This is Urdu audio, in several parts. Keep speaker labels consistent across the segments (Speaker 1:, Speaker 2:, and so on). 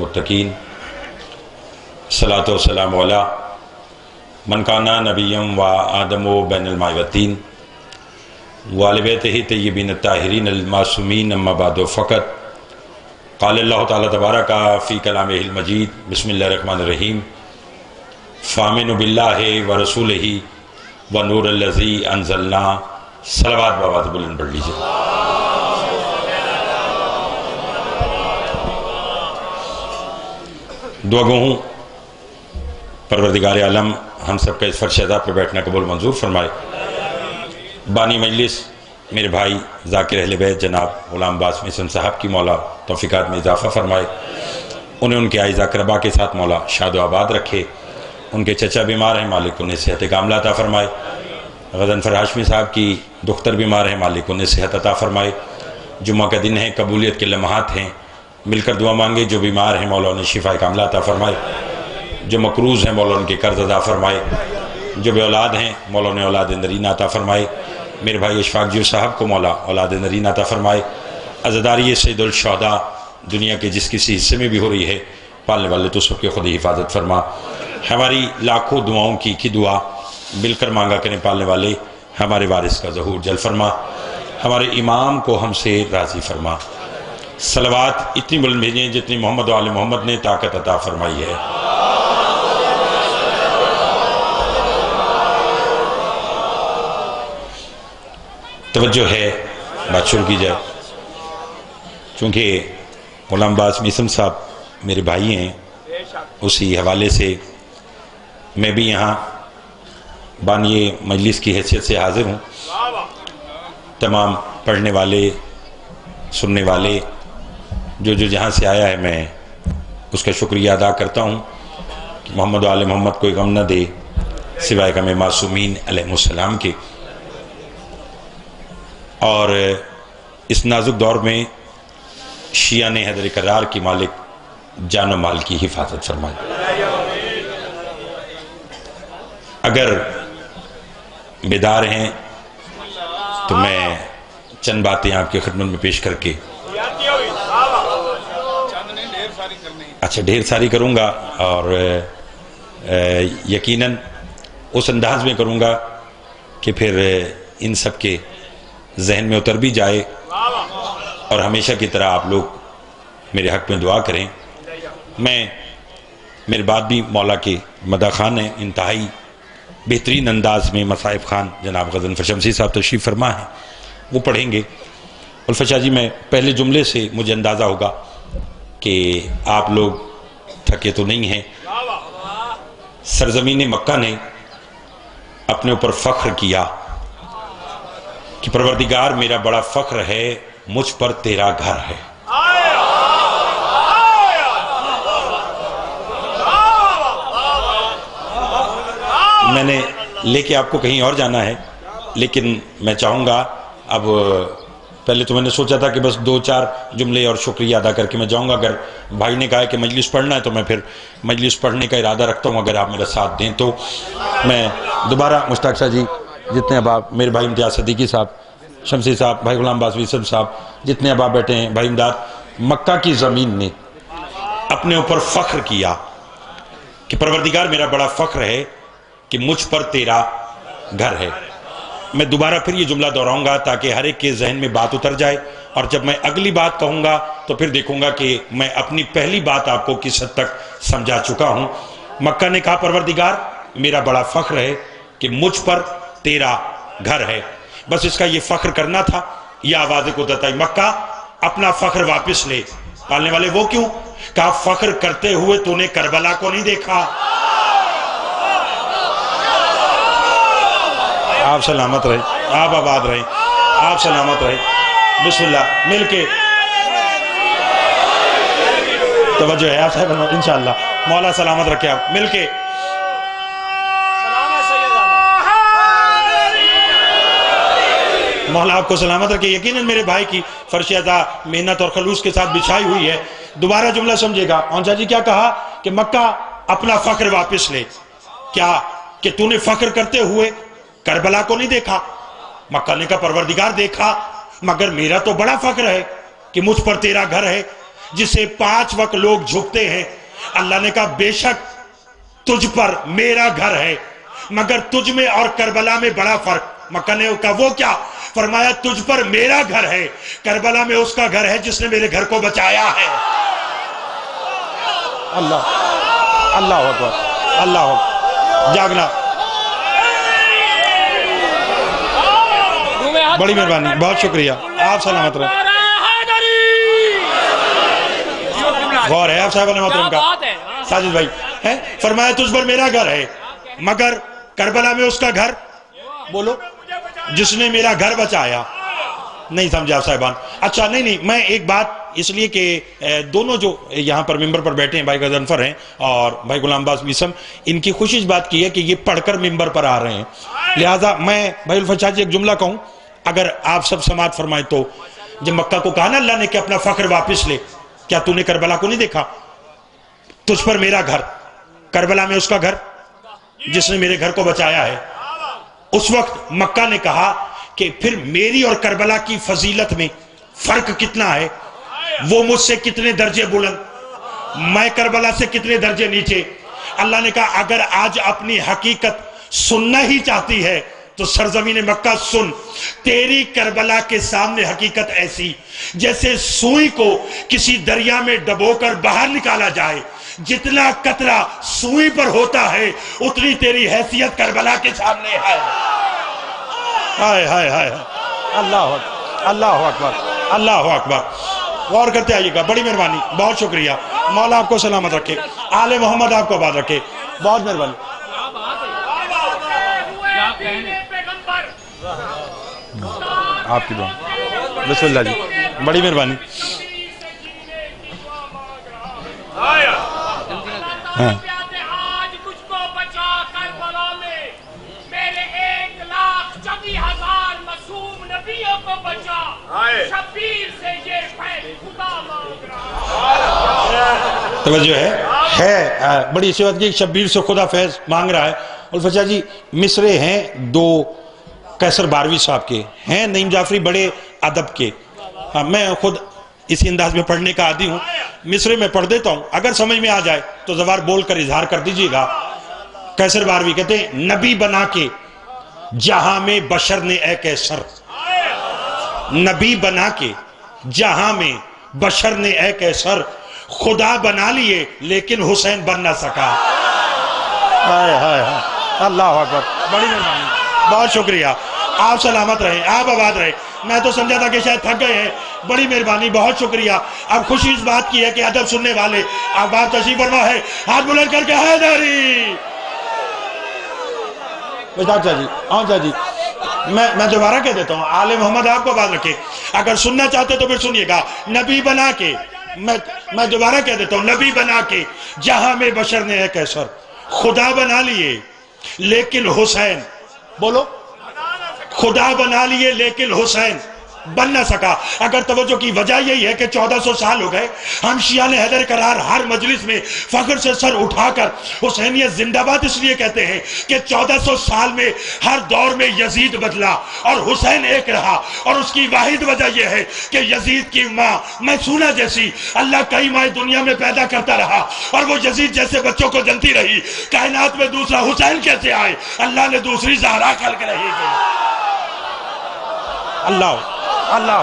Speaker 1: للمتقین الصلاۃ والسلام علی من کان نبیم و آدم و بین الماء والطین وآل بیتہ طیبین الطاہرین المعصومین اما بعد فقط قال اللہ تعالی تبارک فی کلامہ المجید بسم اللہ الرحمن الرحیم فآمنوا باللہ ورسولہ ونور الذی انزلنا صلوات بابات بلند پڑھ لیجئے۔ دعا گو ہوں پروردگار عالم ہم سب کا اس فرش عذاب پہ بیٹھنا قبول منظور فرمائے۔ بانی مجلس میرے بھائی ذاکر اہل بیت جناب غلام عباس میثم صاحب کی مولا توفیقات میں اضافہ فرمائے، انہیں ان کے اعزہ اقربا کے ساتھ مولا شاد و آباد رکھے۔ ان کے چچا بیمار ہیں، مالک انہیں صحت کاملہ عطا فرمائے۔ غضنفر ہاشمی صاحب کی دختر بیمار ہیں، مالک انہیں صحت عطا فرمائے۔ جمعہ کا دن ہے، قبولیت کے لمحات ہیں، مل کر دعا مانگے۔ جو بیمار ہیں مولا انہیں شفا کاملہ عطا فرمائے، جو مقروض ہیں مولا ان کے قرض ادا فرمائے، جو بے اولاد ہیں مولا انہیں اولاد نرینہ عطا فرمائے۔ میرے بھائی اشفاق جیو صاحب کو مولا اولاد نرینہ عطا فرمائے۔ عزاداری سید الشہداء دنیا کے جس کسی حصے میں بھی ہو رہی ہے، پالنے والے تو سب کے خود ہی حفاظت فرما۔ ہماری لاکھوں دعاؤں کی دعا مل کر مانگا کریں پالنے والے، ہمارے وارث کا ظہور جل فرما، ہمارے امام کو ہم سے راضی فرما۔ صلوات اتنی بلند بھیجیں جتنی محمد و آل محمد نے طاقت عطا فرمائی ہے۔ توجہ ہے، بات شروع کی جائے۔ چونکہ غلام عباس میثم صاحب میرے بھائی ہیں، اسی حوالے سے میں بھی یہاں بانی مجلس کی حیثیت سے حاضر ہوں۔ تمام پڑھنے والے، سننے والے، جو جہاں سے آیا ہے، میں اس کا شکریہ ادا کرتا ہوں کہ محمد و آل محمد کوئی غم نہ دے سوائے غم معصومین علیہ السلام کے۔ اور اس نازک دور میں شیعہ حیدر کرار کی مالک جان و مال کی حفاظت فرمائے۔ اگر بیدار ہیں تو میں چند باتیں آپ کی خدمت میں پیش کر کے ڈھیر ساری کروں گا، اور یقیناً اس انداز میں کروں گا کہ پھر ان سب کے ذہن میں اتر بھی جائے، اور ہمیشہ کی طرح آپ لوگ میرے حق میں دعا کریں۔ میرے بعد بھی مولا کے مدح خان ہیں، انتہائی بہترین انداز میں مصائب خان جناب غضنفر شمسی صاحب تشریف فرما ہیں، وہ پڑھیں گے۔ الفشا جی، میں پہلے جملے سے مجھے اندازہ ہوگا کہ آپ لوگ تھکے تو نہیں ہیں۔ سرزمین مکہ نے اپنے اوپر فخر کیا کہ پروردگار میرا بڑا فخر ہے، مجھ پر تیرا گھر ہے۔ میں نے لے کے آپ کو کہیں اور جانا ہے، لیکن میں چاہوں گا، اب پہلے تو میں نے سوچا تھا کہ بس 2-4 جملے اور شکریہ ادا کر کے میں جاؤں گا۔ اگر بھائی نے کہا کہ مجلس پڑھنا ہے تو میں پھر مجلس پڑھنے کا ارادہ رکھتا ہوں، اگر آپ میرا ساتھ دیں تو۔ میں دوبارہ مشتاق شاہ جی، جتنے اب آپ، میرے بھائی امتیاز صدیقی صاحب، شمسی صاحب، بھائی غلام عباس میثم صاحب، جتنے اب آپ بیٹھے ہیں، بھائی امداد، مکہ کی زمین نے اپنے اوپر فخر کیا کہ پروردگار میرا بڑا فخر ہے کہ مجھ پر تیرا گھر ہے۔ میں دوبارہ پھر یہ جملہ دہراؤں گا تاکہ ہر ایک کے ذہن میں بات اتر جائے، اور جب میں اگلی بات کہوں گا تو پھر دیکھوں گا کہ میں اپنی پہلی بات آپ کو کس حد تک سمجھا چکا ہوں۔ مکہ نے کہا پروردگار میرا بڑا فخر ہے کہ مجھ پر تیرا گھر ہے۔ بس اس کا یہ فخر کرنا تھا، یہ آواز قدرت آئی، مکہ اپنا فخر واپس لے۔ پالنے والے وہ کیوں؟ کہا فخر کرتے ہوئے تو نے کربلا کو نہیں دیکھا۔ آپ سلامت رہیں، آپ آباد رہیں، آپ سلامت رہیں۔ بسم اللہ، مل کے توجہ ہے آپ صاحب، انشاءاللہ مولا سلامت رکھے، آپ مل کے مولا آپ کو سلامت رکھے۔ یقیناً میرے بھائی کی فرش عطا محنت اور خلوص کے ساتھ بچھائی ہوئی ہے۔ دوبارہ جملہ سمجھے گا، اونچا جی کیا کہا کہ مکہ اپنا فخر واپس لے۔ کیا کہ تو نے فخر کرتے ہوئے کربلا کو نہیں دیکھا؟ مکہ نے کہا پروردگار دیکھا، مگر میرا تو بڑا فخر ہے کہ مجھ پر تیرا گھر ہے۔ جسے 5 وقت لوگ جھکتے ہیں. اللہ نے کہا بے شک تجھ پر میرا گھر ہے مگر تجھ میں اور کربلا میں بڑا فرق. مکہ نے کہا وہ کیا؟ فرمایا تجھ پر میرا گھر ہے، کربلا میں اس کا گھر ہے جس نے میرے گھر کو بچایا ہے. اللہ اللہ اکبر اللہ اکبر. جاگنا. بڑی مہربانی، بہت شکریہ. آپ سلامت رہیں. غور ہے آپ صاحب نے محترم کا ساجد بھائی ہے. فرمایا تجھ پر میرا گھر ہے مگر کربلا میں اس کا گھر، بولو، جس نے میرا گھر بچایا. نہیں سمجھا صاحبان. اچھا نہیں میں ایک بات اس لیے کہ دونوں جو یہاں پر ممبر پر بیٹھے ہیں، بھائی غضنفر ہیں اور بھائی غلام عباس میثم، ان کی خوشی اس بات کی ہے کہ یہ پڑھ کر ممبر پر آ رہے ہیں. لہٰذا میں بھائی الفت شاہ جی ایک جملہ کہوں، اگر آپ سب سماعت فرمائیں تو. جب مکہ کو کہا نا اللہ نے کہ اپنا فخر واپس لے، کیا تو نے کربلا کو نہیں دیکھا؟ تجھ پر میرا گھر، کربلا میں اس کا گھر جس نے میرے گھر کو بچایا ہے. اس وقت مکہ نے کہا کہ پھر میری اور کربلا کی فضیلت میں فرق کتنا ہے، وہ مجھ سے کتنے درجے بلند، میں کربلا سے کتنے درجے نیچے. اللہ نے کہا اگر آج اپنی حقیقت سننا ہی چاہتی ہے تو سرزمین مکہ سن. تیری کربلا کے سامنے حقیقت ایسی جیسے سوئی کو کسی دریا میں ڈبو کر باہر نکالا جائے، جتنا قطرہ سوئی پر ہوتا ہے اتنی تیری حیثیت کربلا کے سامنے ہے. ہائے ہائے ہائے اللہ اکبر اللہ اکبر اللہ اکبر. غور کرتے آئیے گا. بڑی مہربانی، بہت شکریہ. مولا آپ کو سلامت رکھے، آل محمد آپ کو آباد رکھے. بہت مہربانی. آپ کی دعا. بسم اللہ جی. بڑی مہربانی. ہاں
Speaker 2: آج مجھ کو بچا کربلا میں، میرے 1,26,000 معصوم نبیوں کو بچا، شبیر سے یہ فیض خدا مانگ رہا.
Speaker 1: توجہ ہے بڑی اسی بات کی شبیر سے خدا فیض مانگ رہا ہے. الفت شاہ جی مصرے ہیں 2 قیصر باروی صاحب کے ہیں، نعیم جعفری بڑے ادب کے. میں خود اسی انداز میں پڑھنے کا عادی ہوں، مصرے میں پڑھ دیتا ہوں، اگر سمجھ میں آ جائے تو زبان بول کر اظہار کر دیجئے گا. قیصر باروی کہتے ہیں نبی بنا کے جہاں میں بشر نے اے قیصر، نبی بنا کے جہاں میں بشر نے اے قیصر، خدا بنا لیے لیکن حسین بن نہ سکا. اللہ اکبر. بڑی مہربانی، بہت شکریہ. آپ سلامت رہیں، آپ آباد رہیں. میں تو سمجھا تھا کہ شاید تھک گئے ہیں. بڑی مہربانی، بہت شکریہ. اب خوشی اس بات کی ہے کہ ادب سننے والے آپ بات تشریف فرما ہے. ہاتھ بلند کر کے حیدری. جی میں دوبارہ کہہ دیتا ہوں، آل محمد آپ کو بات رکھے. اگر سننا چاہتے تو پھر سنیے گا. نبی بنا کے، میں دوبارہ کہہ دیتا ہوں، نبی بنا کے جہاں میں بشر نے ہے قیصر، خدا بنا لیے لیکن حسین، بولو، خدا بنا لیے لیکن حسین بن نہ سکا. اگر توجہ کی وجہ یہی ہے کہ 1400 سال ہو گئے، ہم شیعان حیدر قرار ہر مجلس میں فخر سے سر اٹھا کر حسینیت زندہ باد اس لیے کہتے ہیں کہ 1400 سال میں ہر دور میں یزید بدلا اور حسین ایک رہا. اور اس کی واحد وجہ یہ ہے کہ یزید کی ماں میسونہ جیسی اللہ کئی ماں دنیا میں پیدا کرتا رہا اور وہ یزید جیسے بچوں کو جنتی رہی. کائنات میں دوسرا حسین کیسے آئے؟ اللہ نے دوسری زہرا خلق رہی گئی. اللہ اللہ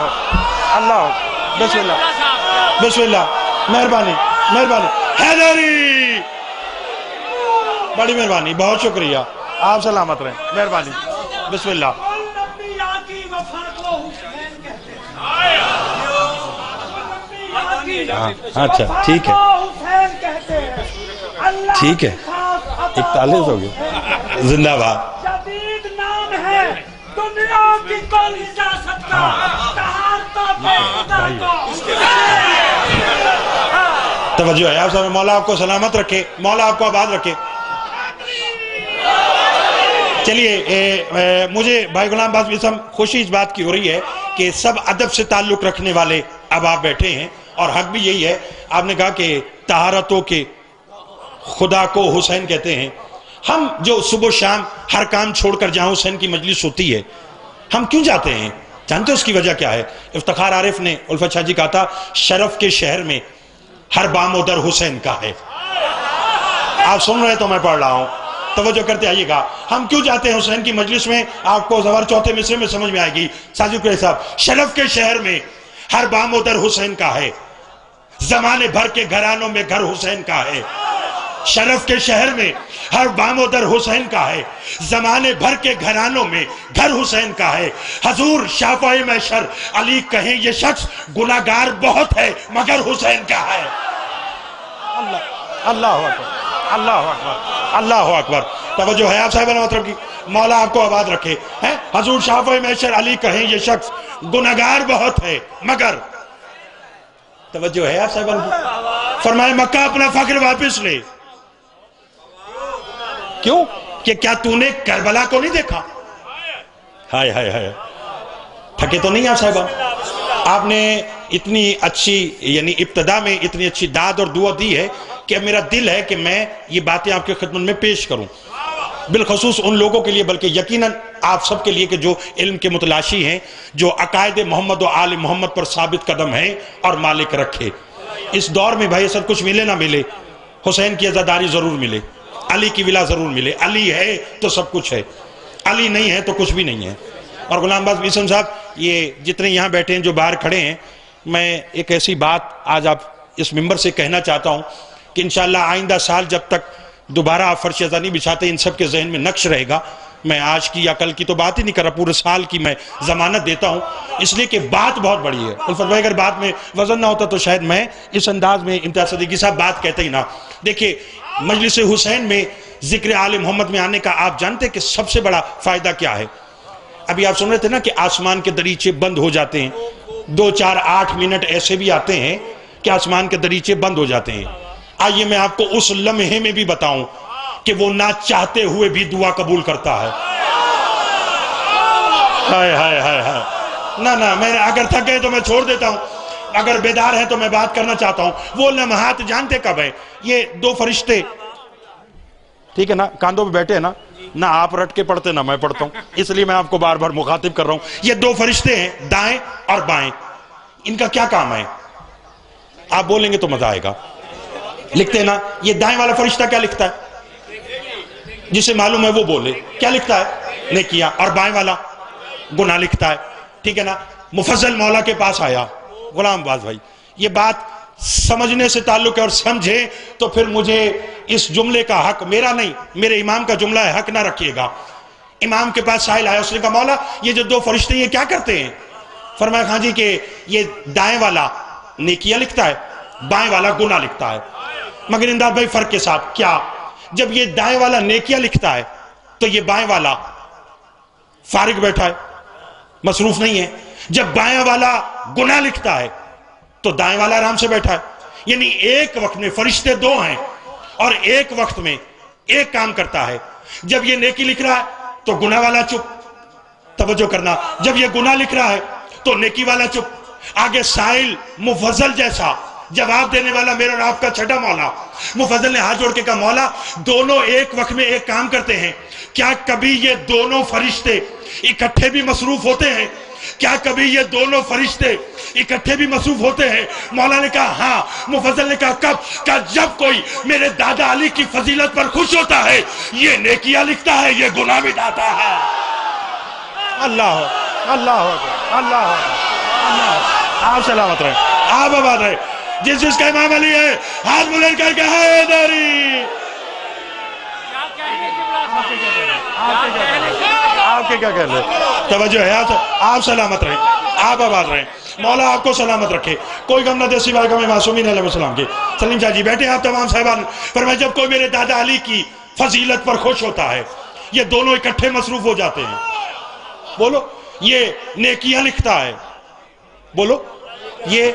Speaker 1: اللہ. بسم اللہ بسم اللہ. مہربانی مہربانی. حیدری. بڑی مہربانی، بہت شکریہ. آپ سلامت رہیں. مہربانی. بسم اللہ. اچھا ٹھیک ہے ٹھیک ہے. 41 ہو گئے. زندہ باد.
Speaker 2: جدید نام ہے دنیا کی کل اجازت کا.
Speaker 1: توجہ ہے آپ صاحب. مولا آپ کو سلامت رکھے، مولا آپ کو آباد رکھے. چلیے مجھے بھائی غلام عباس میثم خوشی اس بات کی ہو رہی ہے کہ سب ادب سے تعلق رکھنے والے اب آپ بیٹھے ہیں اور حق بھی یہی ہے. آپ نے کہا کہ طہارتوں کے خدا کو حسین کہتے ہیں. ہم جو صبح و شام ہر کام چھوڑ کر جہاں حسین کی مجلس ہوتی ہے ہم کیوں جاتے ہیں؟ جانتے اس کی وجہ کیا ہے؟ افتخار عارف نے الفت شاہ جی کہا تھا شرف کے شہر میں ہر بام و در حسین کا ہے. آپ سن رہے تو میں پڑھ رہا ہوں, توجہ کرتے آئیے گا. ہم کیوں جاتے ہیں حسین کی مجلس میں؟ آپ کو زبر چوتھے مصرے میں سمجھ میں آئے گی. ساجد قریشی صاحب, شرف کے شہر میں ہر بام و در حسین کا ہے, زمانے بھر کے گھرانوں میں گھر حسین کا ہے. شرف کے شہر میں ہر بام و در حسین کا ہے, زمانے بھر کے گھرانوں میں گھر حسین کا ہے. حضور شافع محشر علی کہیں یہ شخص گناہگار بہت ہے مگر حسین کا ہے. اللہ اکبر, اللہ اکبر, اللہ اکبر. توجہ ہے آپ صاحب مطلب کی, مولا آپ کو آباد رکھے. حضور شافع محشر علی کہیں یہ شخص گناہگار بہت ہے مگر, توجہ ہے آپ صاحب کی, فرمائے مکہ اپنا فخر واپس لے. کیوں کہ کیا تو نے کربلا کو نہیں دیکھا؟ ہائے ہائے ہائے, تھکے تو نہیں آپ صاحبہ؟ آپ نے اتنی اچھی یعنی ابتدا میں اتنی اچھی داد اور دعا دی ہے کہ میرا دل ہے کہ میں یہ باتیں آپ کے خدمت میں پیش کروں, بالخصوص ان لوگوں کے لیے, بلکہ یقیناً آپ سب کے لیے کہ جو علم کے متلاشی ہیں, جو عقائد محمد و آل محمد پر ثابت قدم ہیں اور مالک رکھے. اس دور میں بھائی سب کچھ ملے نہ ملے, حسین کی عزاداری ضرور ملے, علی کی ولا ضرور ملے. علی ہے تو سب کچھ ہے, علی نہیں ہے تو کچھ بھی نہیں ہے. اور غلام عباس میثم صاحب, یہ جتنے یہاں بیٹھے ہیں جو باہر کھڑے ہیں, میں ایک ایسی بات آج آپ اس ممبر سے کہنا چاہتا ہوں کہ انشاءاللہ آئندہ سال جب تک دوبارہ آپ فرش ازا نہیں بچھاتے, ان سب کے ذہن میں نقش رہے گا. میں آج کی یا کل کی تو بات ہی نہیں کر رہا, پورے سال کی میں ضمانت دیتا ہوں, اس لیے کہ بات بہت بڑی ہے. الفت بھائی اگر بات میں وزن نہ ہوتا تو شاید میں اس انداز میں امتیاز صدیقی صاحب بات کہتے ہی نہ. دیکھیں مجلس حسین میں ذکر آل محمد میں آنے کا آپ جانتے کہ سب سے بڑا فائدہ کیا ہے؟ ابھی آپ سن رہے تھے نا کہ آسمان کے دریچے بند ہو جاتے ہیں, 2 4 8 منٹ ایسے بھی آتے ہیں کہ آسمان کے دریچے بند ہو جاتے ہیں. آئیے میں آپ کو اس لمحے میں بھی بتاؤں کہ وہ نہ چاہتے ہوئے بھی دعا قبول کرتا ہے. ہائے ہائے ہائے ہائے, نہ میں اگر تھک گئے تو میں چھوڑ دیتا ہوں, اگر بیدار ہے تو میں بات کرنا چاہتا ہوں. وہ لمحات جانتے کب ہیں؟ یہ 2 فرشتے, ٹھیک ہے نا, کاندھوں پہ بیٹھے ہیں نا, نہ آپ رٹ کے پڑھتے نہ میں پڑھتا ہوں, اس لیے میں آپ کو بار بار مخاطب کر رہا ہوں. یہ 2 فرشتے ہیں, دائیں اور بائیں. ان کا کیا کام ہے؟ آپ بولیں گے تو مزہ آئے گا. لکھتے ہیں نا, یہ دائیں والا فرشتہ کیا لکھتا ہے؟ جسے معلوم ہے وہ بولے. کیا لکھتا ہے؟ نیکیاں. اور بائیں والا گناہ لکھتا ہے, ٹھیک ہے نا. مفضل مولا کے پاس آیا. غلام عباس بھائی, یہ بات سمجھنے سے تعلق ہے, اور سمجھے تو پھر مجھے اس جملے کا حق میرا نہیں, میرے امام کا جملہ ہے, حق نہ رکھیے گا. امام کے پاس سائل آیا, اس نے کہا مولا یہ جو 2 فرشتے یہ کیا کرتے ہیں؟ فرمایا ہاں جی کہ یہ دائیں والا نیکیاں لکھتا ہے, بائیں والا گناہ لکھتا ہے. مگر امداد بھائی فرق کے ساتھ کیا؟ جب یہ دائیں والا نیکیاں لکھتا ہے تو یہ بائیں والا فارغ بیٹھا ہے, مصروف نہیں ہے. جب بائیں والا گناہ لکھتا ہے تو دائیں والا آرام سے بیٹھا ہے. یعنی ایک وقت میں فرشتے 2 ہیں اور ایک وقت میں ایک کام کرتا ہے. جب یہ نیکی لکھ رہا ہے تو گناہ والا چپ, توجہ کرنا, جب یہ گناہ لکھ رہا ہے تو نیکی والا چپ. آگے سائل مفضل جیسا جواب دینے والا میرا اور آپ کا چھٹا مولا. مفضل نے ہاتھ جوڑ کے کہا مولا دونوں ایک وقت میں ایک کام کرتے ہیں, کیا کبھی یہ دونوں فرشتے اکٹھے بھی مصروف ہوتے ہیں؟ کیا کبھی یہ دونوں فرشتے اکٹھے بھی مصروف ہوتے ہیں؟ مولا نے کہا ہاں. مفضل نے کہا کب؟ کہا جب کوئی میرے دادا علی کی فضیلت پر خوش ہوتا ہے یہ نیکیاں لکھتا ہے, یہ گناہ مٹاتا ہے. اللہ اللہ اللہ اللہ, آپ سلامت رہے, آپ آباد رہے. جس کا امام علی ہے ہاتھ بلند کر کے حیدری. آپ کے کیا کہہ لیں؟ توجہ ہے, آپ سلامت رہیں, آپ آباد رہیں, مولا آپ کو سلامت رکھے. کوئی غم نہ دے سوائے غم معصومین علیہ السلام کے. سلیم شاہ جی بیٹھے آپ تمام صاحبان. فرمایا جب کوئی میرے دادا علی کی فضیلت پر خوش ہوتا ہے یہ دونوں اکٹھے مصروف ہو جاتے ہیں. بولو یہ نیکیاں لکھتا ہے, بولو یہ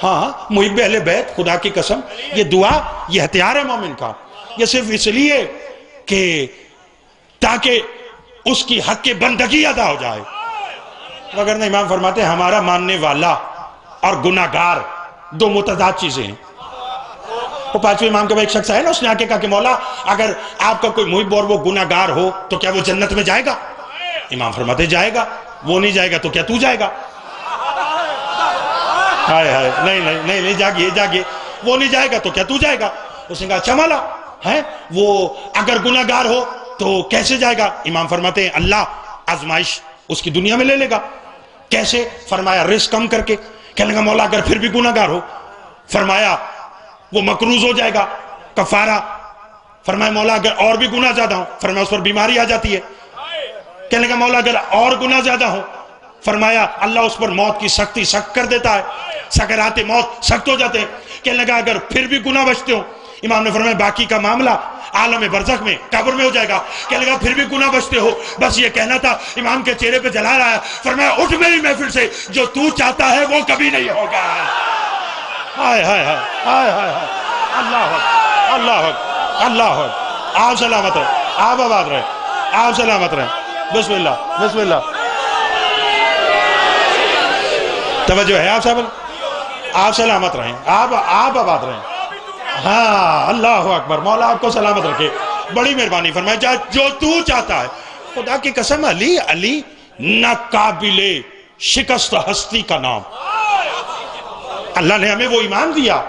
Speaker 1: ہاں محب اہل بیت, خدا کی قسم یہ دعا یہ ہتھیار ہے مومن کا. یہ صرف اس لیے کہ تاکہ اس کی حق کی بندگی ادا ہو جائے. وگرنہ امام فرماتے ہیں ہمارا ماننے والا اور گناہگار 2 متضاد چیزیں ہیں. وہ 5ویں امام کا ایک شخص ہے نا, اس نے آ کے کہا کہ مولا اگر آپ کا کوئی محب اور وہ گناہگار ہو تو کیا وہ جنت میں جائے گا؟ امام فرماتے جائے گا. وہ نہیں جائے گا تو کیا تو جائے گا؟ ہائے ہائے, نہیں جاگیے جاگیے. وہ نہیں جائے گا تو کیا تو جائے گا؟ اس نے کہا اچھا مولا ہے وہ اگر گناہگار ہو تو کیسے جائے گا؟ امام فرماتے ہیں اللہ آزمائش اس کی دنیا میں لے لے گا۔ کیسے؟ فرمایا رزق کم کر کے۔ کہنے لگا مولا اگر پھر بھی گناہگار ہو؟ فرمایا وہ مقروض ہو جائے گا، کفارہ۔ فرمایا مولا اگر اور بھی گناہ زیادہ ہو؟ فرمایا اس پر بیماری آ جاتی ہے۔ کہنے لگا مولا اگر اور گناہ زیادہ ہو؟ فرمایا اللہ اس پر موت کی سختی سخت کر دیتا ہے، سکرات موت سخت ہو جاتے ہیں۔ کہنے لگا اگر پھر بھی گناہ بچتے ہو؟ امام نے فرمایا باقی کا معاملہ عالم برزخ میں قبر میں ہو جائے گا۔ کہنے لگا پھر بھی گناہ بچتے ہو؟ بس یہ کہنا تھا۔ امام کے چہرے پہ جلال آیا، فرمایا اٹھ میری محفل سے، جو تو چاہتا ہے وہ کبھی نہیں ہوگا۔ ہائے ہائے ہائے ہائے ہائے ہائے، اللہ اکبر اللہ اکبر اللہ اکبر۔ آپ سلامت رہے، آپ آباد رہے، آپ سلامت رہے۔ بسم اللہ بسم اللہ۔ توجہ ہے آپ صاحب، آپ سلامت رہیں، آپ آباد رہیں۔ ہاں اللہ اکبر، مولا آپ کو سلامت رکھے، بڑی مہربانی فرمائے۔ جو تو چاہتا ہے، خدا کی قسم علی ناقابل شکست ہستی کا نام۔ اللہ نے ہمیں وہ ایمان دیا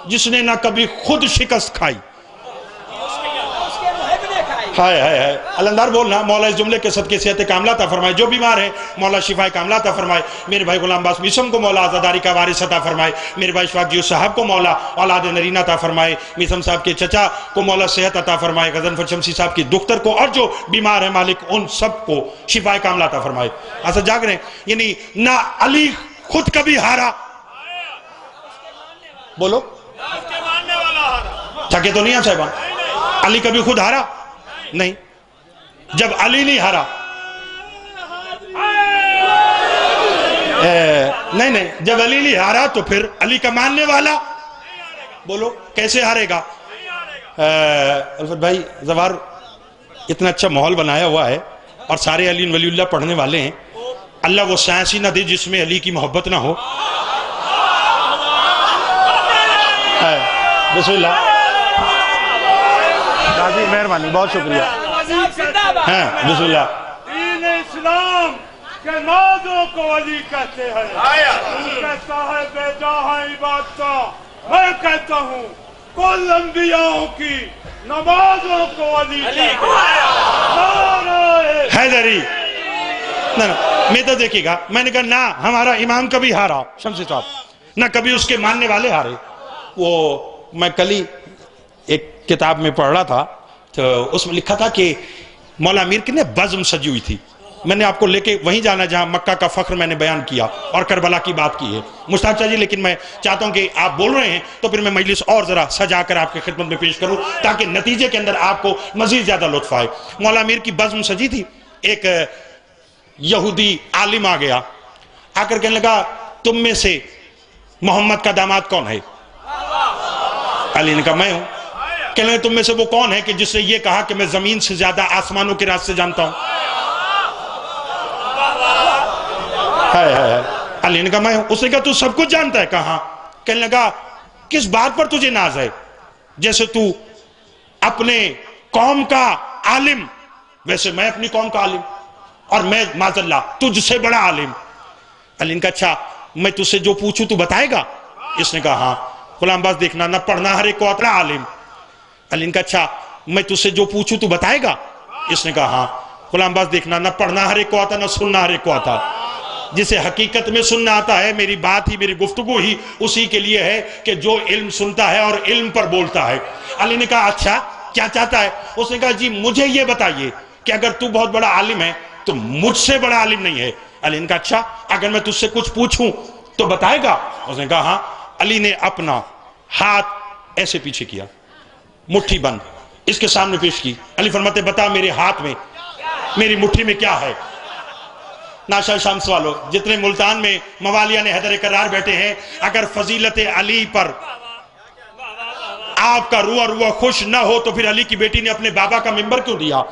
Speaker 1: جس نے نہ کبھی خود شکست کھائی۔ ہائے ہائے ہائے، الندار بولنا مولا اس جملے کے صدقے صحت کاملہ عطا فرمائے۔ جو بیمار ہیں مولا شفا کاملہ عطا فرمائے۔ میرے بھائی غلام عباس میثم کو مولا عزاداری کا وارث عطا فرمائے۔ میرے بھائی اشفاق جیو صاحب کو مولا اولاد نرینہ عطا فرمائے۔ میثم صاحب کے چچا کو مولا صحت عطا فرمائے۔ غضنفر شمسی صاحب کی دختر کو، اور جو بیمار ہیں مالک ان سب کو شفا کاملہ عطا فرمائے۔ ایسا جاگ رہے ہیں، یعنی نہ علی خود کبھی ہارا، بولو تھکے تو نہیں ہیں صاحبان؟ علی کبھی خود ہارا نہیں۔ جب علی نہیں ہارا، نہیں جب علی نہیں ہارا تو پھر علی کا ماننے والا بولو کیسے ہارے گا؟ الفت بھائی زوار اتنا اچھا ماحول بنایا ہوا ہے اور سارے علی ولی اللہ پڑھنے والے ہیں، اللہ وہ سائنس ہی نہ دے جس میں علی کی محبت نہ ہو۔ بسم اللہ قاضی مہربانی، بہت شکریہ۔ ہاں بسم اللہ۔
Speaker 3: دین اسلام کے نازوں کو علی کہتے ہیں، تو کہتا ہے بے جاہ عبادتہ، میں کہتا ہوں کل انبیاءوں کی نمازوں کو علی کہتے ہیں۔
Speaker 1: حیدری نا میں تو دیکھے گا، میں نے کہا نہ ہمارا امام کبھی ہارا شمسی صاحب، نہ کبھی اس کے ماننے والے ہارے۔ وہ میں کل ہی ایک کتاب میں پڑھ رہا تھا تو اس میں لکھا تھا کہ مولا امیر کی نے بزم سجی ہوئی تھی۔ میں نے آپ کو لے کے وہیں جانا جہاں مکہ کا فخر میں نے بیان کیا اور کربلا کی بات کی ہے مشتاق شاہ جی، لیکن میں چاہتا ہوں کہ آپ بول رہے ہیں تو پھر میں مجلس اور ذرا سجا کر آپ کی خدمت میں پیش کروں تاکہ نتیجے کے اندر آپ کو مزید زیادہ لطف آئے۔ مولا امیر کی بزم سجی تھی، ایک یہودی عالم آ گیا، آ کر کہنے لگا تم میں سے محمد کا داماد کون ہے؟ علی نے کہا میں ہوں۔ کہنے لگے تم میں سے وہ کون ہے کہ جس نے یہ کہا کہ میں زمین سے زیادہ آسمانوں کے راز سے جانتا ہوں؟ علی نے کہا میں ہوں۔ اس نے کہا تو سب کچھ جانتا ہے؟ کہا۔ کہنے لگا کس بات پر تجھے ناز ہے؟ جیسے تو اپنے قوم کا عالم ویسے میں اپنی قوم کا عالم، اور میں معاذ اللہ تجھ سے بڑا عالم۔ علی نے کہا اچھا میں تجھ سے جو پوچھوں تو بتائے گا؟ اس نے کہا ہاں۔ غلام عباس دیکھنا نہ پڑھنا ہر ایک کو آتا عالم۔ علی نے کہا اچھا میں تجھ سے جو پوچھوں تو بتائے گا؟ اس نے کہا ہاں۔ غلام عباس دیکھنا نہ پڑھنا ہر ایک کو آتا نہ سننا ہر ایک کو آتا، جسے حقیقت میں سننا آتا ہے میری بات ہی میری گفتگو ہی اسی کے لیے ہے کہ جو علم سنتا ہے اور علم پر بولتا ہے۔ علی نے کہا اچھا کیا چاہتا ہے؟ اس نے کہا جی مجھے یہ بتائیے کہ اگر تو بہت بڑا عالم ہے تو مجھ سے بڑا عالم نہیں ہے۔ علی نے کہا اچھا اگر میں تجھ سے کچھ پوچھوں تو بتائے گا؟ اس نے کہا ہاں۔ علی نے اپنا ہاتھ ایسے پیچھے کیا، مٹھی بند اس کے سامنے پیش کی۔ علی فرماتے بتا میرے ہاتھ میں میری مٹھی میں کیا ہے؟ ناشا شمس والو جتنے ملتان میں موالیان حیدر کرار بیٹھے ہیں، اگر فضیلت علی پر آپ کا روح خوش نہ ہو تو پھر علی کی بیٹی نے اپنے بابا کا ممبر کیوں دیا؟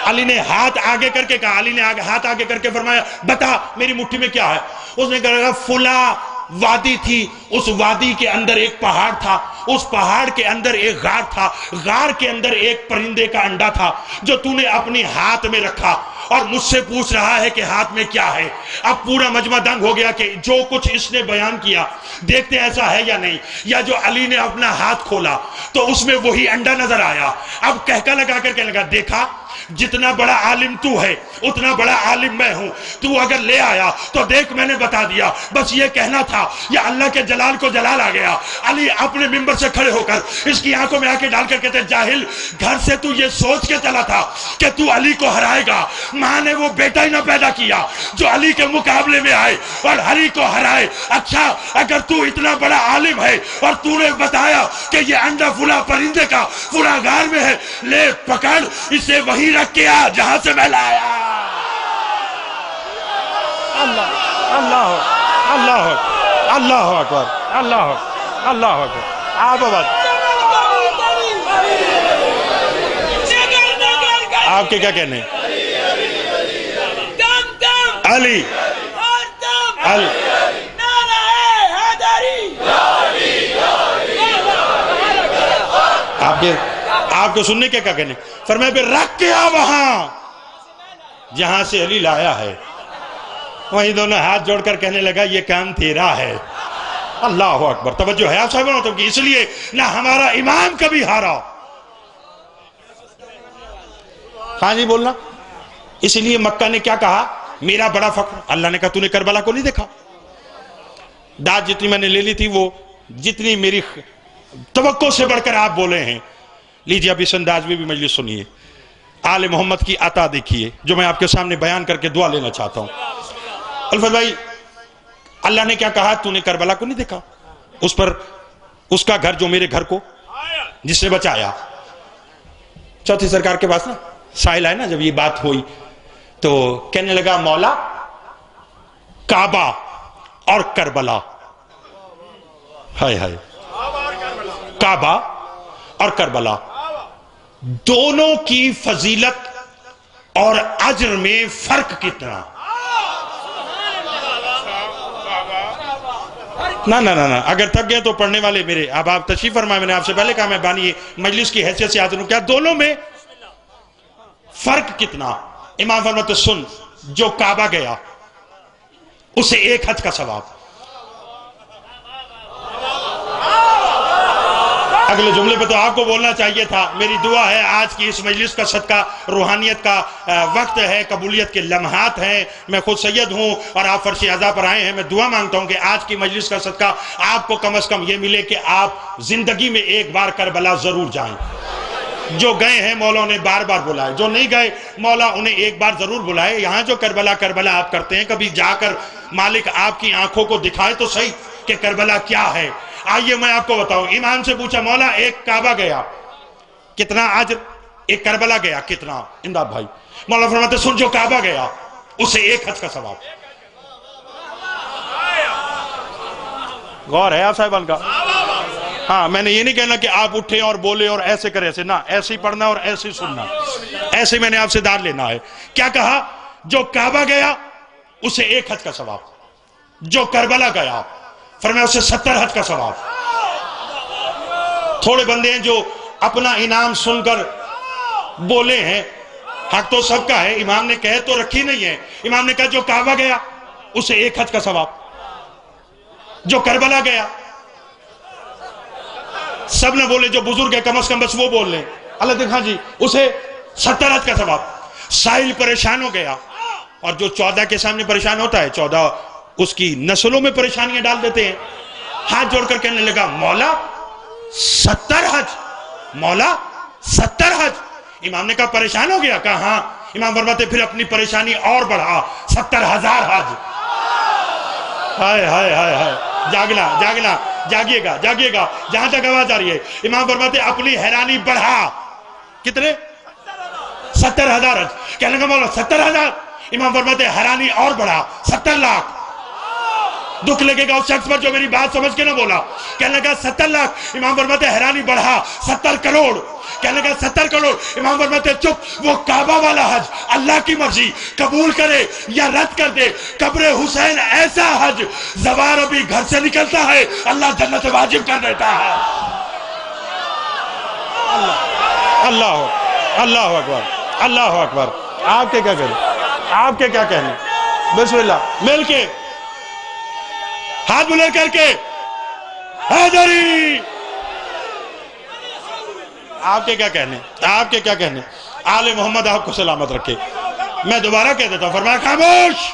Speaker 1: علی نے ہاتھ آگے کر کے کہا، علی نے ہاتھ آگے کر کے فرمایا بتا میری مٹھی میں کیا ہے؟ اس نے کہا فلاں وادی تھی، اس وادی کے اندر ایک پہاڑ تھا، اس پہاڑ کے اندر ایک غار تھا، غار کے اندر ایک پرندے کا انڈا تھا جو تو نے اپنی ہاتھ میں رکھا اور مجھ سے پوچھ رہا ہے کہ ہاتھ میں کیا ہے۔ اب پورا مجمع دنگ ہو گیا کہ جو کچھ اس نے بیان کیا دیکھتے ایسا ہے یا نہیں۔ یا جو علی نے اپنا ہاتھ کھولا تو اس میں وہی انڈا نظر آیا۔ اب کہکا لگا کر کہنے لگا، دیکھا جتنا بڑا عالم تو ہے اتنا بڑا عالم میں ہوں، تو اگر لے آیا تو دیکھ میں نے بتا دیا، بس یہ کہنا تھا۔ یا اللہ کے جلال کو جلال آ گیا۔ علی اپنے ممبر سے کھڑے ہو کر اس کی آنکھوں میں آ کے ڈال کر کہتے، جاہل، گھر سے تو یہ سوچ کے چلا تھا کہ تو علی کو ہرائے گا، ماں نے وہ بیٹا ہی نہ پیدا کیا جو علی کے مقابلے میں آئے اور علی کو ہرائے۔ اچھا اگر تو اتنا بڑا عالم ہے اور تو نے بتایا کہ یہ انڈا فلاں پرندے کا فلاں غار میں ہے، لے پکڑ اسے وہی رکھ کے آ جہاں سے میں لایا۔ اللہ اللہ اللہ اللہ اکبر، اللہ اللہ اکبر۔ آپ آواز، آپ کے کیا کہنے ہیں؟ علی علی آپ کو سننے کیا کہنے؟ فرمایا پہ رکھ کے آ وہاں جہاں سے علی لایا ہے۔ وہیں دونوں ہاتھ جوڑ کر کہنے لگا، یہ کام تیرا ہے۔ اللہ اکبر۔ توجہ ہے آپ صاحبوں تو کہ اس لیے نہ ہمارا امام کبھی ہارا۔ ہاں جی بولنا۔ اس لیے مکہ نے کیا کہا؟ میرا بڑا فخر۔ اللہ نے کہا تو نے کربلا کو نہیں دیکھا؟ داد جتنی میں نے لے لی تھی وہ جتنی میری توقع سے بڑھ کر آپ بولے ہیں۔ لیجئے اب اس انداز میں بھی مجلس سنیے، آل محمد کی عطا دیکھیے جو میں آپ کے سامنے بیان کر کے دعا لینا چاہتا ہوں۔ الفت بھائی، اللہ نے کیا کہا؟ تو نے کربلا کو نہیں دیکھا؟ اس پر اس کا گھر جو میرے گھر کو جس نے بچایا۔ چوتھی سرکار کے پاس نا سائل آئے نا، جب یہ بات ہوئی تو کہنے لگا، مولا کعبہ اور کربلا، ہائے ہائے، کعبہ اور کربلا دونوں کی فضیلت اور اجر میں فرق کتنا؟ نہ اگر تھک گئے تو پڑھنے والے میرے اب آپ تشریف فرمائے، میں نے آپ سے پہلے کہا میں بانی مجلس کی حیثیت سے حاضر ہوں، کیا دونوں میں فرق کتنا؟ امام فرماتے سن، جو کعبہ گیا اسے ایک حج کا ثواب۔ اگلے جملے پہ تو آپ کو بولنا چاہیے تھا۔ میری دعا ہے آج کی اس مجلس کا صدقہ روحانیت کا وقت ہے، قبولیت کے لمحات ہیں، میں خود سید ہوں اور آپ فرش اعضاء پر آئے ہیں، میں دعا مانگتا ہوں کہ آج کی مجلس کا صدقہ آپ کو کم از کم یہ ملے کہ آپ زندگی میں ایک بار کربلا ضرور جائیں۔ جو گئے ہیں مولا انہیں بار بار بلائے، جو نہیں گئے مولا انہیں ایک بار ضرور بلائے۔ یہاں جو کربلا کربلا آپ کرتے ہیں، کبھی جا کر مالک آپ کی آنکھوں کو دکھائے تو صحیح کہ کربلا کیا ہے۔ آئیے میں آپ کو بتاؤں، امام سے پوچھا، مولا ایک کعبہ گیا کتنا اجر، ایک کربلا گیا کتنا؟ امداد بھائی، مولا فرماتے سن، جو کعبہ گیا اسے ایک حج کا ثواب۔ غور ہے آپ صاحبان کا؟ ہاں، میں نے یہ نہیں کہنا کہ آپ اٹھے اور بولے اور ایسے کرے، ایسے نہ، ایسے ہی پڑھنا اور ایسے ہی سننا، ایسے میں نے آپ سے دار لینا ہے۔ کیا کہا؟ جو کعبہ گیا اسے ایک حج کا ثواب، جو کربلا گیا فرمایا اسے 70 حج کا ثواب۔ تھوڑے بندے ہیں جو اپنا انعام سن کر بولے ہیں، حق تو سب کا ہے، امام نے کہہ تو رکھی نہیں ہے۔ امام نے کہا جو کعبہ گیا اسے ایک حج کا ثواب، جو کربلا گیا، سب نے بولے جو بزرگ ہے کم از کم بس وہ بول لیں، اللہ دیکھا جی، اسے 70 حج کا ثواب۔ سائل پریشان ہو گیا، اور جو 14 کے سامنے پریشان ہوتا ہے 14 اس کی نسلوں میں پریشانیاں ڈال دیتے ہیں۔ ہاتھ جوڑ کر کہنے لگا، مولا 70 حج، مولا 70 حج۔ امام نے کہا پریشان ہو گیا؟ کہا ہاں۔ امام فرماتے پھر اپنی پریشانی اور بڑھا، 70,000 حج۔ ہائے ہائے ہائے ہائے، جاگنا جاگنا، جاگیے گا جاگیے گا، جہاں تک آواز آ رہی ہے۔ امام فرماتے اپنی حیرانی بڑھا، کتنے؟ 70,000 حج۔ کہنے لگا مولا 70,000۔ امام فرماتے حیرانی اور بڑھا، 70 لاکھ۔ دکھ لگے گا اس شخص پر جو میری بات سمجھ کے نہ بولا۔ کہنے لگا 70 لاکھ۔ امام فرماتے حیرانی بڑھا، 70 کروڑ۔ کہنے لگا 70 کروڑ۔ امام فرماتے چپ، وہ کعبہ والا حج اللہ کی مرضی، قبول کرے یا رد کر دے۔ قبر حسین ایسا حج، زوار ابھی گھر سے نکلتا ہے اللہ جنت واجب کر دیتا ہے۔ اللہ اکبر اللہ اکبر. آپ کے کیا کہنے, آپ کے کیا کہنے؟ بسم اللہ, مل کے ہاتھ بلند کر کے حیدری. آپ کے کیا کہنے, آپ کے کیا کہنے؟ آل محمد آپ کو سلامت رکھے. میں دوبارہ کہہ دیتا ہوں, فرمایا خاموش.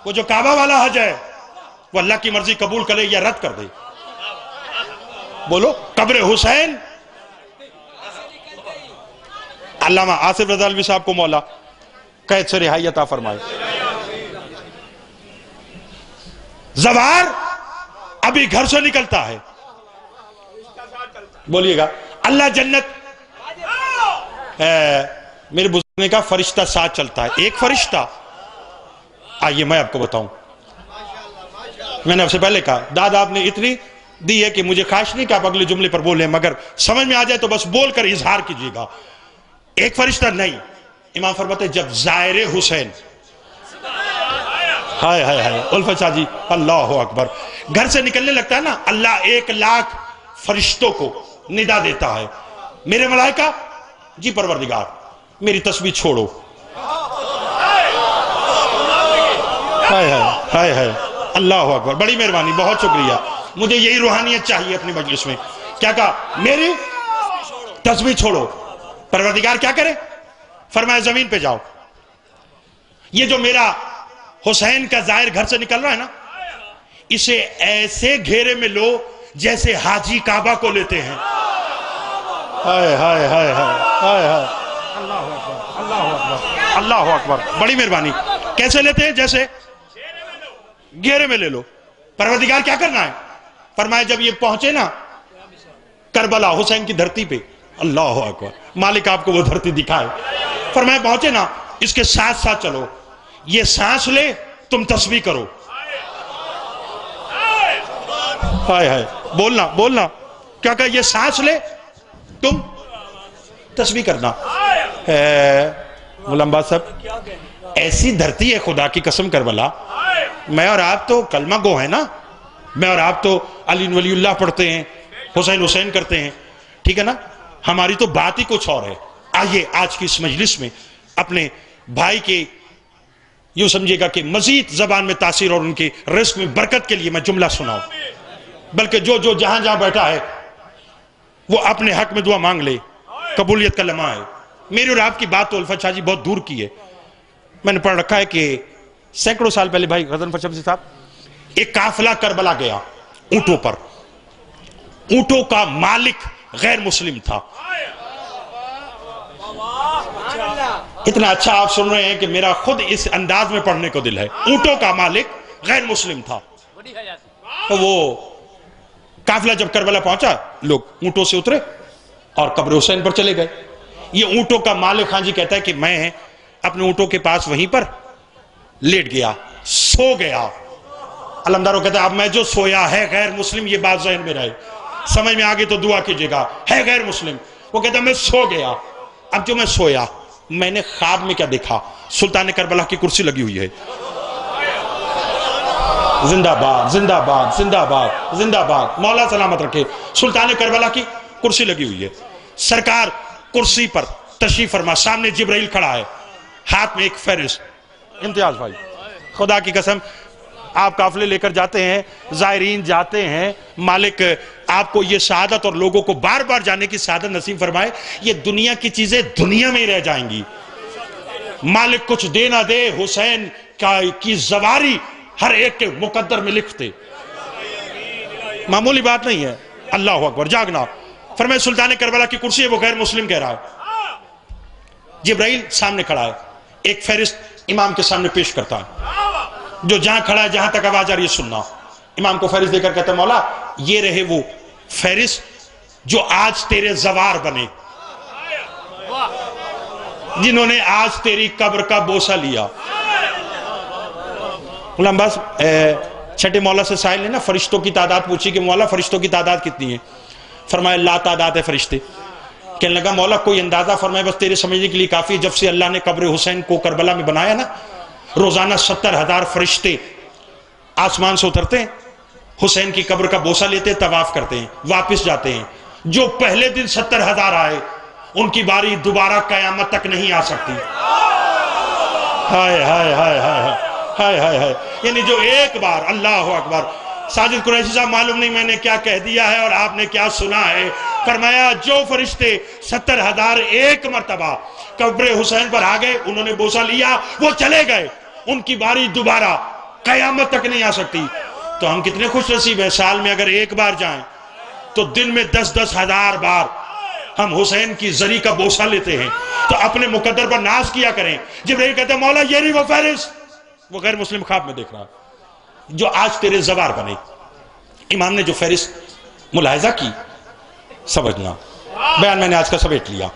Speaker 1: وہ جو کعبہ والا حج ہے وہ اللہ کی مرضی قبول کرے یا رد کر دے. بولو. قبر حسین, علامہ آصف رضا الوی صاحب کو مولا قید سے رہائی عطا فرمائے. زوار ابھی گھر سے نکلتا ہے, بولیے گا اللہ جنت. میرے بزرگ نے کہا فرشتہ ساتھ چلتا ہے. ایک فرشتہ, آئیے میں آپ کو بتاؤں. میں نے آپ سے پہلے کہا داد آپ نے اتنی دی ہے کہ مجھے خواہش نہیں کہ آپ اگلے جملے پر بولیں, مگر سمجھ میں آ جائے تو بس بول کر اظہار کیجیے گا. ایک فرشتہ نہیں. امام فرماتے ہیں جب زائر حسین, ہائے ہائے ہائے الفت شاہ جی اللہ اکبر, گھر سے نکلنے لگتا ہے نا, اللہ 1,00,000 فرشتوں کو ندا دیتا ہے. میرے ملائکہ, جی پروردگار میری تسبیح چھوڑو. ہائے ہائے ہائے ہائے اللہ اکبر, بڑی مہربانی, بہت شکریہ. مجھے یہی روحانیت چاہیے اپنی مجلس میں. کیا کہا؟ میری تسبیح چھوڑو. پروردگار کیا کرے؟ فرمایا زمین پہ جاؤ. یہ جو میرا حسین کا زائر گھر سے نکل رہا ہے نا, اسے ایسے گھیرے میں لو جیسے حاجی کعبہ کو لیتے ہیں. ہائے ہائے ہائے ہائے ہائے اللہ اکبر اللہ اکبر اللہ اکبر, بڑی مہربانی. کیسے لیتے ہیں؟ جیسے گھیرے میں لے لو. پروردگار کیا کرنا ہے؟ فرمایا جب یہ پہنچے نا کربلا حسین کی دھرتی پہ, اللہ اکبر, مالک آپ کو وہ دھرتی دکھائے. فرمایا پہنچے نا, اس کے ساتھ ساتھ چلو. یہ سانس لے, تم تسبیح کرو. ہائے ہائے, بولنا بولنا. کیا کہا؟ یہ سانس لے, تم تسبیح کرنا. غلام باز صاحب, ایسی دھرتی ہے خدا کی قسم کربلا. میں اور آپ تو کلمہ گو ہیں نا, میں اور آپ تو علی ولی اللہ پڑھتے ہیں, حسین حسین کرتے ہیں, ٹھیک ہے نا. ہماری تو بات ہی کچھ اور ہے. آئیے آج کی اس مجلس میں اپنے بھائی کے یوں سمجھے گا کہ مزید زبان میں تاثیر اور ان کے رزق میں برکت کے لیے میں جملہ سناؤں. بلکہ جو جو جہاں جہاں بیٹھا ہے وہ اپنے حق میں دعا مانگ لے, قبولیت کا لمحہ ہے. میری اور آپ کی بات تو الفت شاہ جی بہت دور کی ہے. میں نے پڑھ رکھا ہے کہ سینکڑوں سال پہلے بھائی غزن فرشمسی صاحب, ایک قافلہ کربلا گیا اونٹوں پر. اونٹوں کا مالک غیر مسلم تھا. اتنا اچھا آپ سن رہے ہیں کہ میرا خود اس انداز میں پڑھنے کو دل ہے. اونٹوں کا مالک غیر مسلم تھا. تو وہ قافلہ جب کربلا پہنچا, لوگ اونٹوں سے اترے اور قبر حسین پر چلے گئے. یہ اونٹوں کا مالک خان جی کہتا ہے کہ میں اپنے اونٹوں کے پاس وہیں پر لیٹ گیا, سو گیا. علمداروں کہتا ہے اب میں جو سویا ہے غیر مسلم, یہ بات ذہن میں رہے, سمجھ میں آگے تو دعا کیجئے گا, ہے غیر مسلم. وہ کہتا ہے میں سو گیا. اب جو میں سویا, میں نے خواب میں کیا دیکھا؟ سلطان کربلا کی کرسی لگی ہوئی ہے. زندہ باد زندہ باد زندہ باد زندہ باد, مولا سلامت رکھے. سلطان کربلا کی کرسی لگی ہوئی ہے. سرکار کرسی پر تشریف فرما, سامنے جبرائیل کھڑا ہے, ہاتھ میں ایک فہرست. امتیاز بھائی خدا کی قسم, آپ قافلے لے کر جاتے ہیں, زائرین جاتے ہیں, مالک آپ کو یہ سعادت اور لوگوں کو بار بار جانے کی سعادت نصیب فرمائے. یہ دنیا کی چیزیں دنیا میں ہی رہ جائیں گی. مالک کچھ دے نہ دے, حسین کی زواری ہر ایک کے مقدر میں لکھتے. معمولی بات نہیں ہے. اللہ اکبر, جاگنا. فرمائے سلطان کربلا کی کرسی ہے, وہ غیر مسلم کہہ رہا ہے. جبرائیل سامنے کھڑا ہے, ایک فہرست امام کے سامنے پیش کرتا ہے. جو جہاں کھڑا ہے, جہاں تک آواز آ رہی ہے سننا. امام کو فہرست دے کر کہتا ہے مولا یہ رہے وہ فہرست جو آج تیرے زوار بنے, جنہوں نے آج تیری قبر کا بوسہ لیا. غلام باز چھٹے مولا سے سائل نے نا فرشتوں کی تعداد پوچھی کہ مولا فرشتوں کی تعداد کتنی ہے؟ فرمایا لا تعداد ہے فرشتے. کہنے لگا مولا کوئی اندازہ؟ فرمایا بس تیرے سمجھنے کے لیے کافی. جب سے اللہ نے قبر حسین کو کربلا میں بنایا نا, روزانہ 70,000 فرشتے آسمان سے اترتے ہیں, حسین کی قبر کا بوسہ لیتے, طواف کرتے ہیں, واپس جاتے ہیں. جو پہلے دن 70,000 آئے ان کی باری دوبارہ قیامت تک نہیں آ سکتی۔ ہائے ہائے ہائے ہائے ہائے ہائے ہائے، یعنی جو ایک بار، اللہ اکبر۔ ساجد قریشی صاحب معلوم نہیں میں نے کیا کہہ دیا ہے اور آپ نے کیا سنا ہے۔ فرمایا جو فرشتے 70,000 ایک مرتبہ قبر حسین پر آ گئے، انہوں نے بوسہ لیا، وہ چلے گئے، ان کی باری دوبارہ قیامت تک نہیں آ سکتی۔ تو ہم کتنے خوش نصیب ہیں، سال میں اگر ایک بار جائیں تو دن میں 10-10 ہزار بار ہم حسین کی زری کا بوسہ لیتے ہیں۔ تو اپنے مقدر پر ناز کیا کریں۔ جبرائیل کہتے ہیں مولا یہ نہیں وہ فہرست، وہ غیر مسلم خواب میں دیکھ رہا جو آج تیرے زوار بنے۔ امام نے جو فہرست ملاحظہ کی، سمجھنا بیان میں نے آج کا سمیٹ لیا۔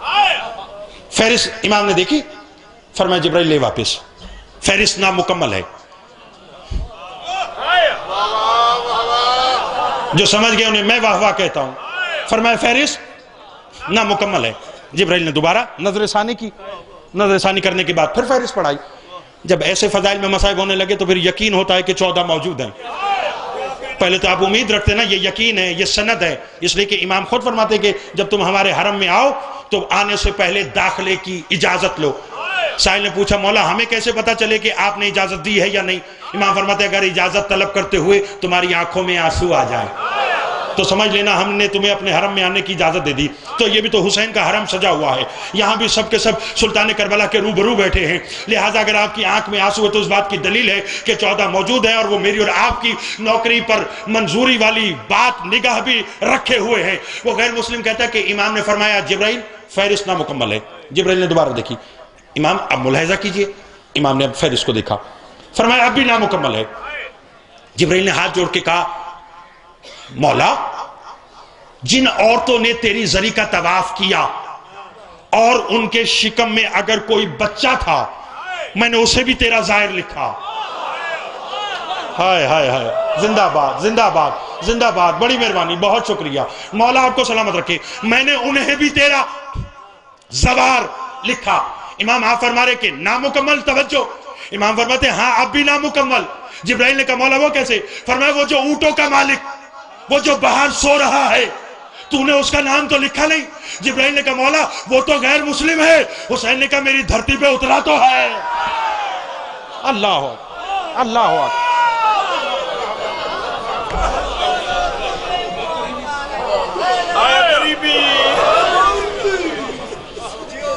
Speaker 1: فہرست امام نے دیکھی، فرمایا جبرائیل لے واپس، فہرست نامکمل ہے۔ جو سمجھ گئے انہیں میں واہ واہ کہتا ہوں۔ فرمایا فہرست نامکمل ہے۔ جبرائیل نے دوبارہ نظر ثانی کی، نظر ثانی کرنے کے بعد پھر فہرست پڑھائی۔ جب ایسے فضائل میں مصائب ہونے لگے تو پھر یقین ہوتا ہے کہ 14 موجود ہیں۔ پہلے تو آپ امید رکھتے نا، یہ یقین ہے، یہ سند ہے، اس لیے کہ امام خود فرماتے کہ جب تم ہمارے حرم میں آؤ تو آنے سے پہلے داخلے کی اجازت لو۔ سائل نے پوچھا مولا ہمیں کیسے پتا چلے کہ آپ نے اجازت دی ہے یا نہیں؟ امام فرماتے اگر اجازت طلب کرتے ہوئے تمہاری آنکھوں میں آنسو آ جائیں تو سمجھ لینا ہم نے تمہیں اپنے حرم میں آنے کی اجازت دے دی۔ تو یہ بھی تو حسین کا حرم سجا ہوا ہے، یہاں بھی سب کے سب سلطان کربلا کے روبرو بیٹھے ہیں، لہٰذا اگر آپ کی آنکھ میں آنسو ہے تو اس بات کی دلیل ہے کہ 14 موجود ہیں اور وہ میری اور آپ کی نوکری پر منظوری والی بات نگاہ بھی رکھے ہوئے ہیں۔ وہ غیر مسلم کہتا ہے کہ امام نے فرمایا جبرائیل فہرست نامکمل ہے۔ جبرائیل نے دوبارہ دیکھی، امام اب ملاحظہ کیجئے، امام نے اب فہرست کو دیکھا، فرمایا اب بھی نامکمل ہے۔ جبرائیل نے ہاتھ جوڑ کے کہا مولا جن عورتوں نے تیری زری کا طواف کیا اور ان کے شکم میں اگر کوئی بچہ تھا میں نے اسے بھی تیرا ظاہر لکھا۔ ہائے ہائے ہائے، زندہ باد زندہ باد زندہ باد، بڑی مہربانی، بہت شکریہ، مولا آپ کو سلامت رکھے، میں نے انہیں بھی تیرا زوار لکھا۔ امام آپ فرما رہے کہ نامکمل، توجہ، امام فرماتے ہاں اب بھی نامکمل۔ جبرائیل نے کہا مولا وہ کیسے؟ فرمایا وہ جو اونٹوں کا مالک، وہ جو باہر سو رہا ہے، تو نے اس کا نام تو لکھا نہیں؟ جبرائیل نے کہا مولا وہ تو غیر مسلم ہے۔ حسین نے کہا میری دھرتی پہ اترا تو ہے۔ اللہ اللہ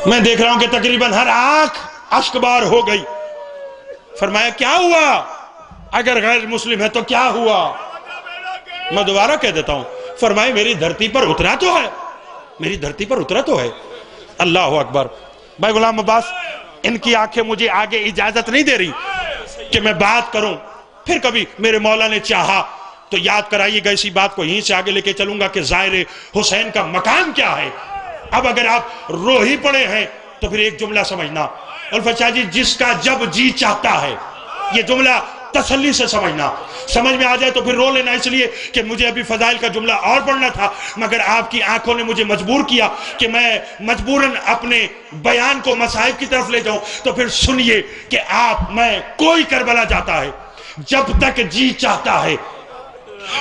Speaker 1: میں دیکھ رہا ہوں کہ تقریباً ہر آنکھ اشک بار ہو گئی۔ فرمایا کیا ہوا؟ اگر غیر مسلم ہے تو کیا ہوا؟ میں دوبارہ کہہ دیتا ہوں، فرمائے میری دھرتی پر اترا تو ہے، میری دھرتی پر اترا تو ہے۔ اللہ اکبر۔ بھائی غلام عباس، ان کی آنکھیں مجھے آگے اجازت نہیں دے رہی کہ میں بات کروں، پھر کبھی میرے مولا نے چاہا تو یاد کرائیے گا اسی بات کو، یہیں سے آگے لے کے چلوں گا کہ ظاہر حسین کا مقام کیا ہے۔ اب اگر آپ رو ہی پڑے ہیں تو پھر ایک جملہ سمجھنا، الفت شاہ جی، جس کا جب جی چاہتا ہے، یہ جملہ تسلی سے سمجھنا، سمجھ میں آ جائے تو پھر رو لینا، اس لیے کہ مجھے ابھی فضائل کا جملہ اور پڑھنا تھا مگر آپ کی آنکھوں نے مجھے مجبور کیا کہ میں مجبوراً اپنے بیان کو مصائب کی طرف لے جاؤں۔ تو پھر سنیے کہ آپ، میں، کوئی کربلا جاتا ہے جب تک جی چاہتا ہے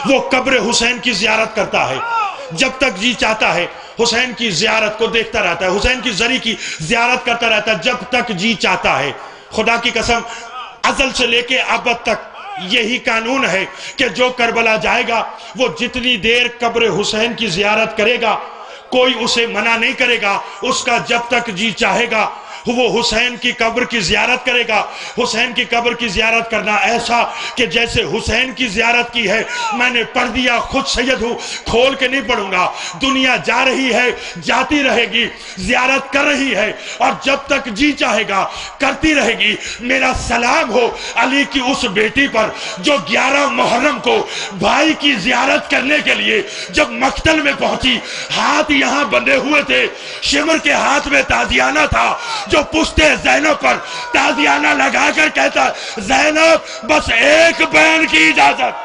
Speaker 1: وہ قبر حسین کی زیارت کرتا ہے، جب تک جی چاہتا ہے حسین کی زیارت کو دیکھتا رہتا ہے، حسین کی زری کی زیارت کرتا رہتا ہے جب تک جی چاہتا ہے۔ خدا کی قسم ازل سے لے کے ابد تک یہی قانون ہے کہ جو کربلا جائے گا وہ جتنی دیر قبر حسین کی زیارت کرے گا کوئی اسے منع نہیں کرے گا، اس کا جب تک جی چاہے گا وہ حسین کی قبر کی زیارت کرے گا۔ حسین کی قبر کی زیارت کرنا ایسا کہ جیسے حسین کی زیارت کی ہے، میں نے پڑھ دیا، خود سید ہوں، کھول کے نہیں پڑھوں گا، دنیا جا رہی ہے، جاتی رہے گی، زیارت کر رہی ہے اور جب تک جی چاہے گا کرتی رہے گی۔ میرا سلام ہو علی کی اس بیٹی پر جو 11 محرم کو بھائی کی زیارت کرنے کے لیے جب مقتل میں پہنچی، ہاتھ یہاں بندھے ہوئے تھے، شمر کے ہاتھ میں تازیانہ تھا، جو پشتے زینب پر تازیانہ لگا کر کہتا زینب بس ایک بہن کی اجازت۔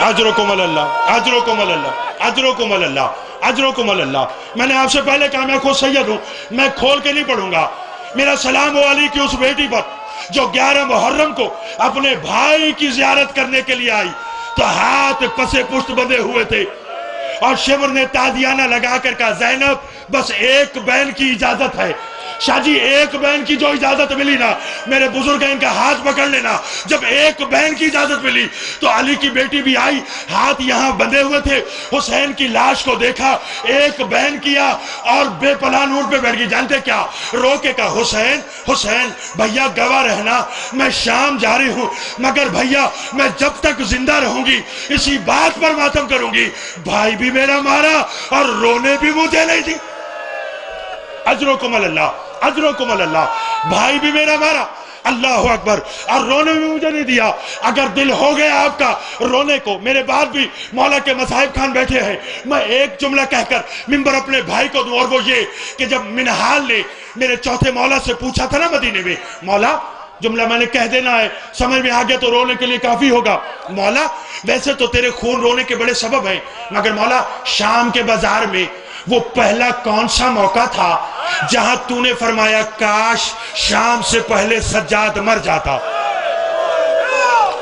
Speaker 1: اجرکم اللہ اجرکم اللہ اجرکم اللہ اجرکم اللہ۔ میں نے آپ سے پہلے کہا میں خود سید ہوں، میں کھول کے نہیں پڑھوں گا۔ میرا سلام ہو علی کی اس بیٹی پر جو 11 محرم کو اپنے بھائی کی زیارت کرنے کے لیے آئی تو ہاتھ پسے پشت بندھے ہوئے تھے
Speaker 3: اور شمر نے تازیانہ لگا کر کہا زینب بس ایک بین کی اجازت ہے. شاہ جی ایک بین کی جو اجازت ملی نا میرے بزرگ ان کا ہاتھ پکڑ لینا. جب ایک بین کی اجازت ملی تو علی کی بیٹی بھی آئی, ہاتھ یہاں بندھے ہوئے تھے, حسین کی لاش کو دیکھا, ایک بین کیا اور بے پلان اونٹ پہ بیٹھ گئی. جانتے کیا رو کے کہا حسین حسین بھیا گواہ رہنا میں شام جا رہی ہوں مگر بھیا میں جب تک زندہ رہوں گی اسی بات پر ماتم کروں گی. بھائی بھی میرا مارا اور رونے بھی مجھے نہیں دی. اجرکم اللہ اجرکم اللہ. بھائی بھی میرا مارا اللہ اکبر اور رونے بھی مجھے نہیں دیا. اگر دل ہو گیا آپ کا رونے کو, میرے بعد بھی مولا کے مصاحب خان بیٹھے ہیں, میں ایک جملہ کہہ کر ممبر اپنے بھائی کو دوں, اور وہ یہ کہ جب منہال نے میرے چوتھے مولا سے پوچھا تھا نا مدینے میں, مولا جملہ میں نے کہہ دینا ہے سمجھ میں آگیا تو رونے کے لیے کافی ہوگا, مولا ویسے تو تیرے خون رونے کے بڑے سبب ہیں مگر مولا شام کے بازار میں وہ پہلا کون سا موقع تھا جہاں تو نے فرمایا کاش شام سے پہلے سجاد مر جاتا.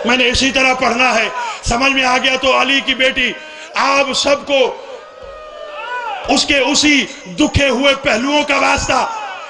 Speaker 3: میں نے اسی طرح پڑھنا ہے, سمجھ میں آ گیا تو علی کی بیٹی آپ سب کو اس کے اسی دکھے ہوئے پہلوؤں کا واسطہ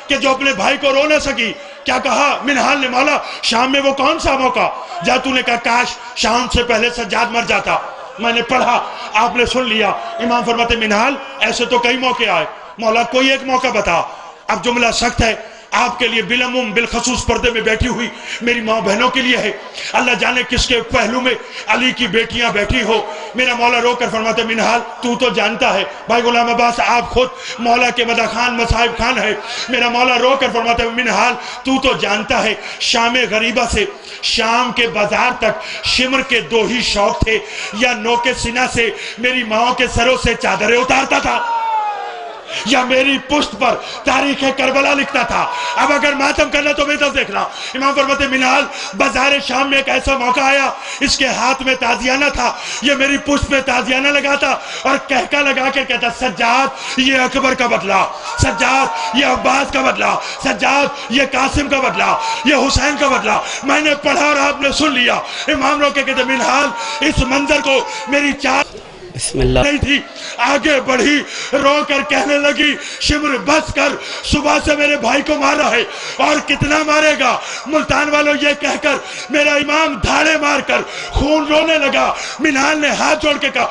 Speaker 3: کہ جو اپنے بھائی کو رو نہ سکی. کیا کہا منہال نے, مولا شام میں وہ کون سا موقع جہاں تو نے کہا کاش شام سے پہلے سجاد مر جاتا. میں نے پڑھا, آپ نے سن لیا. امام فرماتے منہال ایسے تو کئی موقع آئے, مولا کوئی ایک موقع بتا. اب جملہ سخت ہے آپ کے لیے, بالعموم بالخصوص پردے میں بیٹھی ہوئی میری ماں بہنوں کے لیے ہے. اللہ جانے کس کے پہلو میں علی کی بیٹیاں بیٹھی ہو. میرا مولا رو کر فرماتے منہال تو تو جانتا ہے, بھائی غلام عباس آپ خود مولا کے مدح خان مصاحب خان ہے. میرا مولا رو کر فرماتے منہال تو تو جانتا ہے شام غریبہ سے شام کے بازار تک شمر کے دو ہی شوق تھے, یا نو کے سینہ سے میری ماں کے سروں سے چادریں اتارتا تھا یا میری پشت پر تاریخ کربلا لکھتا تھا. اب اگر ماتم کرنا تو میرے طرف دیکھنا. امام فرماتے منہال بازار شام میں ایک ایسا موقع آیا, اس کے ہاتھ میں تازیانہ تھا, یہ میری پشت پہ تازیانہ لگاتا اور کہکا لگا کے کہتا سجاد یہ اکبر کا بدلہ, سجاد یہ عباس کا بدلہ, سجاد یہ قاسم کا بدلہ, یہ حسین کا بدلہ. میں نے پڑھا اور آپ نے سن لیا. امام رو کے کہتے منہال اس منظر کو میری چار
Speaker 4: بسم اللہ
Speaker 3: نہیں تھی, آگے بڑھی رو کر کہنے لگی شمر بس کر, صبح سے میرے بھائی کو مارا ہے اور کتنا مارے گا. ملتان والوں یہ کہہ کر میرا امام دھاڑے مار کر خون رونے لگا. منہال نے ہاتھ جوڑ کے کہا